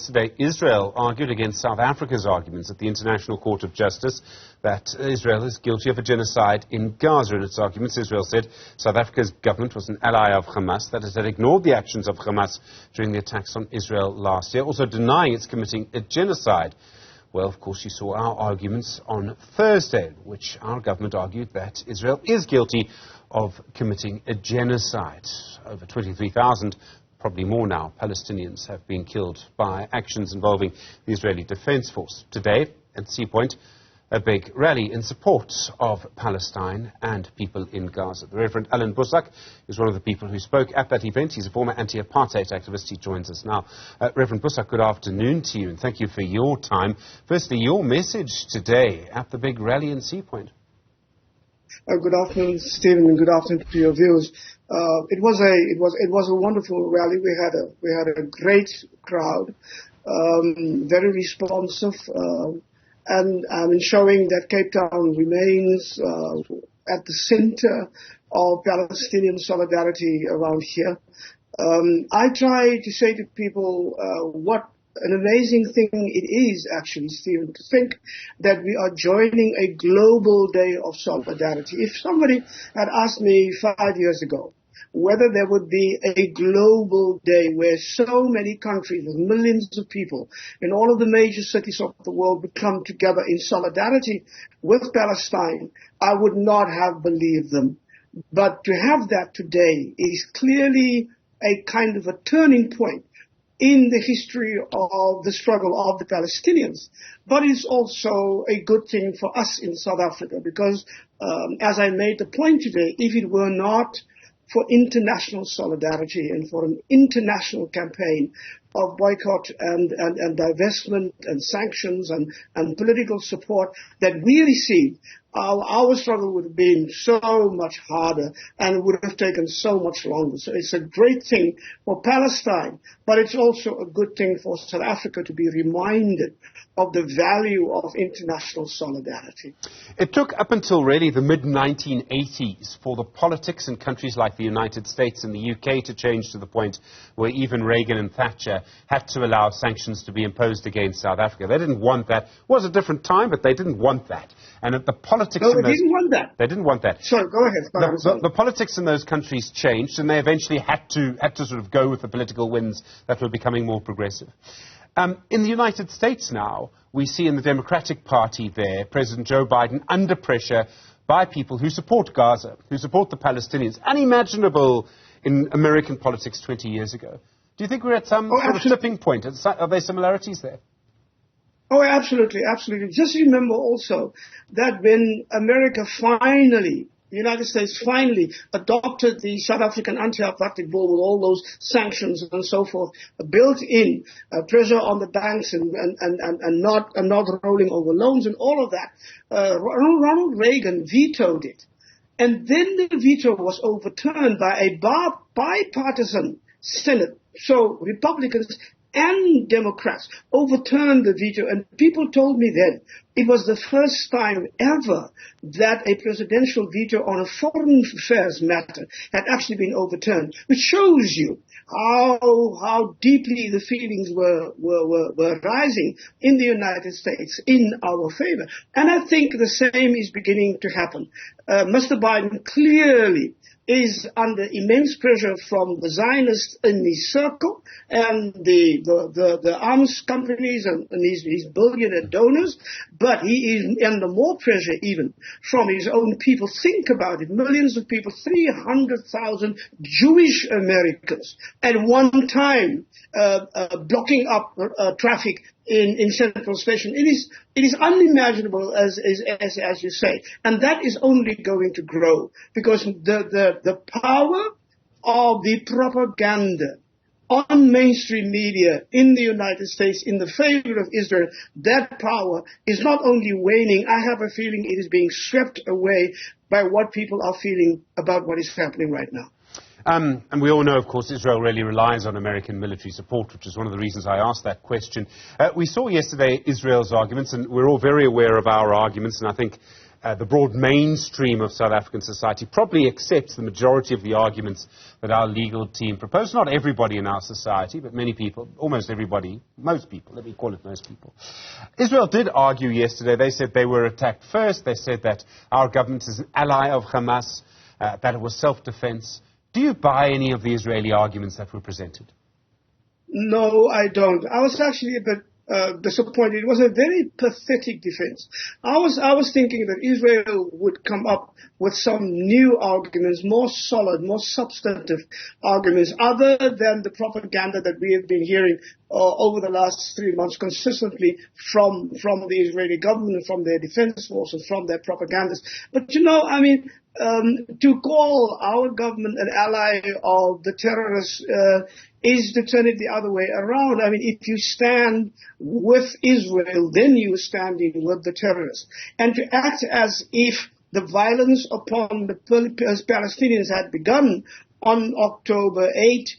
yesterday, Israel argued against South Africa's arguments at the International Court of Justice that Israel is guilty of a genocide in Gaza. In its arguments, Israel said South Africa's government was an ally of Hamas, that it had ignored the actions of Hamas during the attacks on Israel last year, also denying it's committing a genocide. Well, of course, you saw our arguments on Thursday, which our government argued that Israel is guilty of committing a genocide. Over 23,000, probably more now, Palestinians have been killed by actions involving the Israeli Defense Force. Today, at Sea Point, a big rally in support of Palestine and people in Gaza. The Reverend Allan Boesak is one of the people who spoke at that event. He's a former anti-apartheid activist. He joins us now. Reverend Boesak, good afternoon to you, and thank you for your time. Firstly, your message today at the big rally in Sea Point. Good afternoon, Stephen, and good afternoon to your viewers. It was a wonderful rally. We had a great crowd, very responsive, and showing that Cape Town remains at the center of Palestinian solidarity around here. I try to say to people what an amazing thing it is, actually, Stephen, to think that we are joining a global day of solidarity. If somebody had asked me 5 years ago whether there would be a global day where so many countries with millions of people in all of the major cities of the world would come together in solidarity with Palestine, I would not have believed them. But to have that today is clearly a kind of a turning point in the history of the struggle of the Palestinians. But it's also a good thing for us in South Africa because, as I made the point today, if it were not for international solidarity and for an international campaign of boycott and divestment and sanctions and political support that we received, our struggle would have been so much harder and it would have taken so much longer. So it's a great thing for Palestine, but it's also a good thing for South Africa to be reminded of the value of international solidarity. It took up until really the mid-1980s for the politics in countries like the United States and the UK to change to the point where even Reagan and Thatcher had to allow sanctions to be imposed against South Africa. They didn't want that. It was a different time, but they didn't want that. And the politics no, they didn't want that. They didn't want that. Sorry, go ahead. The politics in those countries changed, and they eventually had to sort of go with the political winds that were becoming more progressive. In the United States now, we see in the Democratic Party there, President Joe Biden under pressure by people who support Gaza, who support the Palestinians, unimaginable in American politics 20 years ago. Do you think we're at some sort of tipping point? Are there similarities there? Oh, absolutely, absolutely. Just remember also that when America finally, the United States finally adopted the South African anti-apartheid bill with all those sanctions and so forth, built in pressure on the banks and not rolling over loans and all of that, Ronald Reagan vetoed it. And then the veto was overturned by a bipartisan Senate. So Republicans and Democrats overturned the veto, and people told me then it was the first time ever that a presidential veto on a foreign affairs matter had actually been overturned, which shows you how deeply the feelings were rising in the United States in our favor. And I think the same is beginning to happen. Mr. Biden clearly is under immense pressure from the Zionists in his circle and the arms companies and his billionaire donors, but he is under more pressure even from his own people. Think about it, millions of people, 300,000 Jewish Americans at one time blocking up traffic in Central Station. It is unimaginable, as you say, and that is only going to grow because the power of the propaganda on mainstream media in the United States in the favor of Israel, that power is not only waning, I have a feeling it is being swept away by what people are feeling about what is happening right now. And we all know, of course, Israel really relies on American military support, which is one of the reasons I asked that question. We saw yesterday Israel's arguments, and we're all very aware of our arguments, and I think the broad mainstream of South African society probably accepts the majority of the arguments that our legal team proposed. Not everybody in our society, but many people, almost everybody, most people, let me call it most people. Israel did argue yesterday. They said they were attacked first. They said that our government is an ally of Hamas, that it was self-defense. Do you buy any of the Israeli arguments that were presented? No, I don't. I was actually a bit disappointed. It was a very pathetic defense. I was thinking that Israel would come up with some new arguments, more solid, more substantive arguments, other than the propaganda that we have been hearing over the last 3 months consistently from the Israeli government, from their defense forces, from their propagandists. But to call our government an ally of the terrorists is to turn it the other way around. If you stand with Israel, then you are standing with the terrorists. And to act as if the violence upon the Palestinians had begun on October 8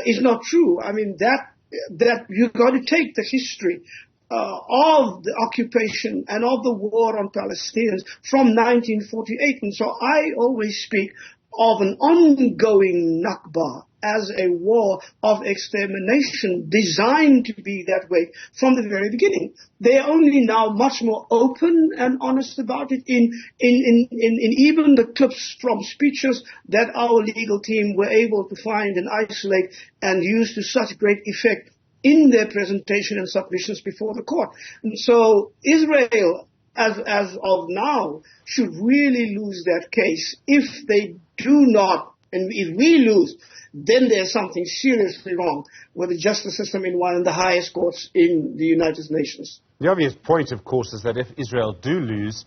is not true. That you've got to take the history of the occupation and of the war on Palestinians from 1948. And so I always speak of an ongoing Nakba as a war of extermination designed to be that way from the very beginning. They are only now much more open and honest about it in even the clips from speeches that our legal team were able to find and isolate and use to such great effect in their presentation and submissions before the court. And so Israel, as of now, should really lose that case. If they do not, and if we lose, then there's something seriously wrong with the justice system in one of the highest courts in the United Nations. The obvious point, of course, is that if Israel do lose,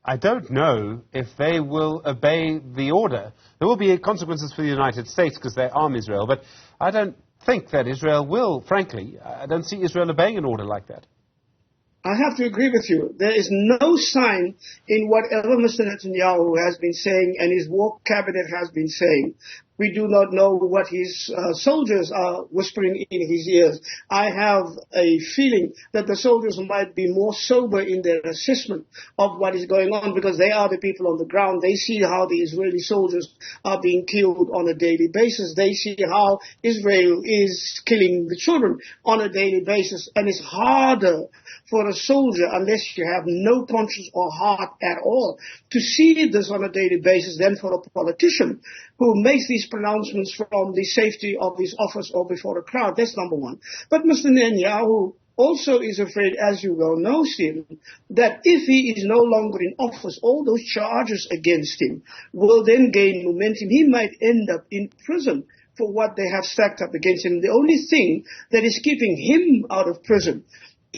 I don't know if they will obey the order. There will be consequences for the United States because they arm Israel, but I don't think that Israel will, frankly. I don't see Israel obeying an order like that. I have to agree with you. There is no sign in whatever Mr. Netanyahu has been saying and his war cabinet has been saying. We do not know what his soldiers are whispering in his ears. I have a feeling that the soldiers might be more sober in their assessment of what is going on because they are the people on the ground. They see how the Israeli soldiers are being killed on a daily basis. They see how Israel is killing the children on a daily basis. And it's harder for a soldier, unless you have no conscience or heart at all, to see this on a daily basis than for a politician who makes these pronouncements from the safety of his office or before a crowd. That's number one. But Mr. Netanyahu also is afraid, as you well know, Stephen, that if he is no longer in office, all those charges against him will then gain momentum. He might end up in prison for what they have stacked up against him. The only thing that is keeping him out of prison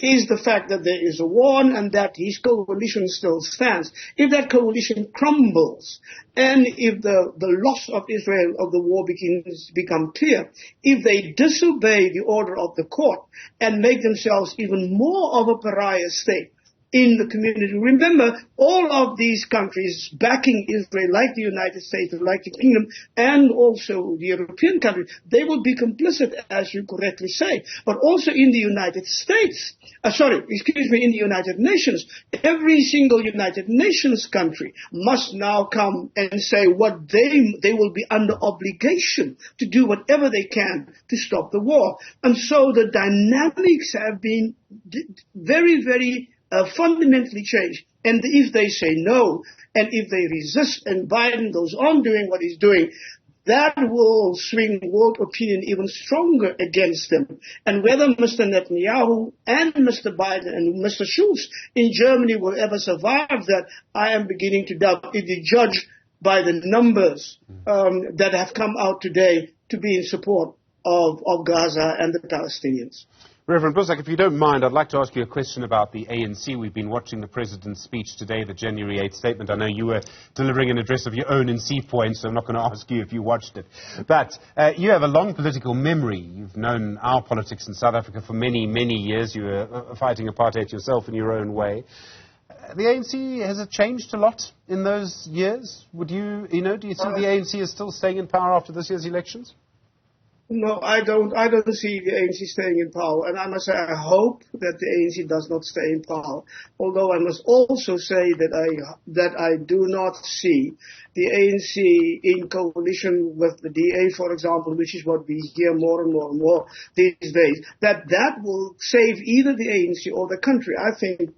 is the fact that there is a war and that his coalition still stands. If that coalition crumbles and if the loss of Israel of the war begins to become clear, if they disobey the order of the court and make themselves even more of a pariah state in the community. Remember, all of these countries backing Israel, like the United States, like the Kingdom, and also the European countries, they will be complicit, as you correctly say. But also in the United States, in the United Nations, every single United Nations country must now come and say what they will be under obligation to do whatever they can to stop the war. And so the dynamics have been very, very fundamentally changed. And if they say no, and if they resist, and Biden goes on doing what he's doing, that will swing world opinion even stronger against them. And whether Mr. Netanyahu and Mr. Biden and Mr. Schulz in Germany will ever survive that, I am beginning to doubt if you judge by the numbers that have come out today to be in support of Gaza and the Palestinians. Reverend Boesak, if you don't mind, I'd like to ask you a question about the ANC. We've been watching the President's speech today, the January 8th statement. I know you were delivering an address of your own in C Point, so I'm not going to ask you if you watched it. But you have a long political memory. You've known our politics in South Africa for many, many years. You were fighting apartheid yourself in your own way. The ANC, has it changed a lot in those years? Do you see the ANC is still staying in power after this year's elections? No, I don't. I don't see the ANC staying in power, and I must say I hope that the ANC does not stay in power. Although I must also say that I do not see the ANC in coalition with the DA, for example, which is what we hear more and more and more these days. That will save either the ANC or the country. I think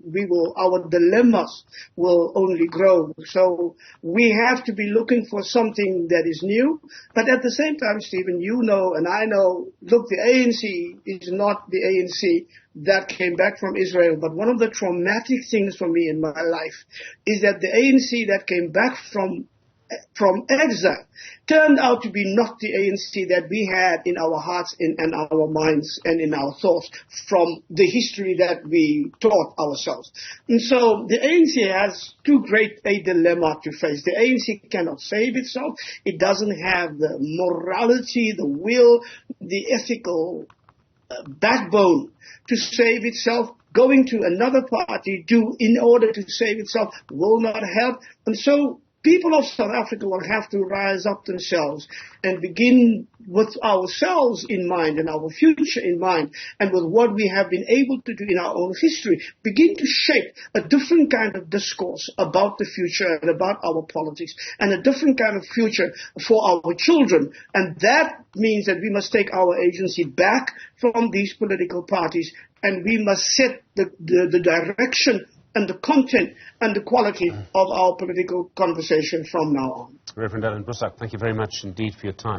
our dilemmas will only grow. So we have to be looking for something that is new, but at the same time, Stephen, you know. And I know, look, the ANC is not the ANC that came back from Israel, but one of the traumatic things for me in my life is that the ANC that came back from exile turned out to be not the ANC that we had in our hearts and our minds and in our thoughts from the history that we taught ourselves. And so the ANC has too great a dilemma to face. The ANC cannot save itself. It doesn't have the morality, the will, the ethical backbone to save itself. Going to another party in order to save itself will not help. And so people of South Africa will have to rise up themselves and begin with ourselves in mind and our future in mind, and with what we have been able to do in our own history, begin to shape a different kind of discourse about the future and about our politics, and a different kind of future for our children. And that means that we must take our agency back from these political parties, and we must set the direction and the content and the quality of our political conversation from now on. Reverend Allan Boesak, thank you very much indeed for your time.